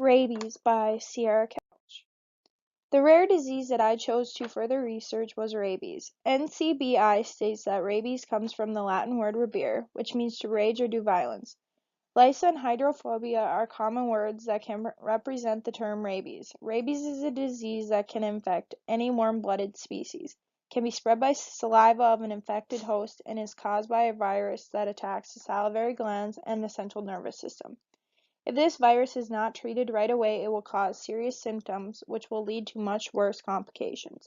Rabies by Sierra Couch. The rare disease that I chose to further research was rabies. NCBI states that rabies comes from the Latin word rabere, which means to rage or do violence. Lysa and hydrophobia are common words that can represent the term rabies. Rabies is a disease that can infect any warm-blooded species, can be spread by saliva of an infected host, and is caused by a virus that attacks the salivary glands and the central nervous system. If this virus is not treated right away, it will cause serious symptoms, which will lead to much worse complications.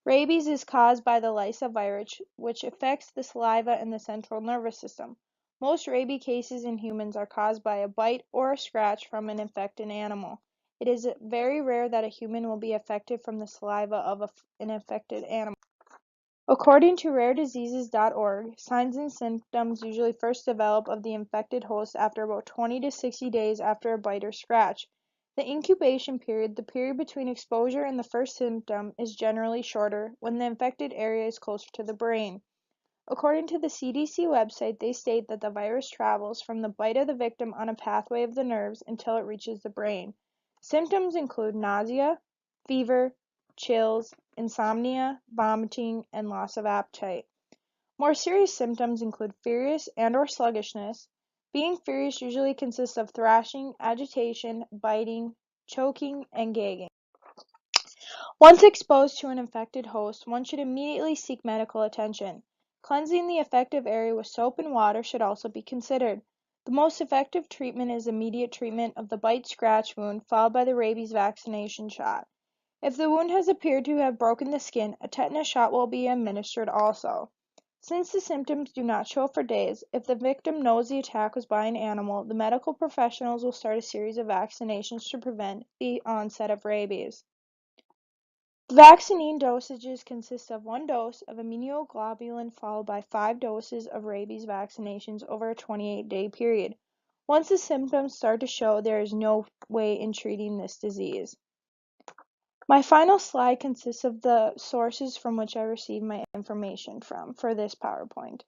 Rabies is caused by the Lysa virus, which affects the saliva and the central nervous system. Most rabies cases in humans are caused by a bite or a scratch from an infected animal. It is very rare that a human will be affected from the saliva of an infected animal. According to rarediseases.org, signs and symptoms usually first develop of the infected host after about 20 to 60 days after a bite or scratch. The incubation period, the period between exposure and the first symptom, is generally shorter when the infected area is closer to the brain. According to the CDC website, they state that the virus travels from the bite of the victim on a pathway of the nerves until it reaches the brain. Symptoms include nausea, fever, chills, insomnia, vomiting, and loss of appetite. More serious symptoms include furious and/or sluggishness. Being furious usually consists of thrashing, agitation, biting, choking, and gagging. Once exposed to an infected host, one should immediately seek medical attention. Cleansing the affected area with soap and water should also be considered. The most effective treatment is immediate treatment of the bite-scratch wound, followed by the rabies vaccination shot. If the wound has appeared to have broken the skin, a tetanus shot will be administered also. Since the symptoms do not show for days, if the victim knows the attack was by an animal, the medical professionals will start a series of vaccinations to prevent the onset of rabies. The vaccine dosages consist of 1 dose of immunoglobulin followed by 5 doses of rabies vaccinations over a 28-day period. Once the symptoms start to show, there is no way in treating this disease. My final slide consists of the sources from which I received my information from for this PowerPoint.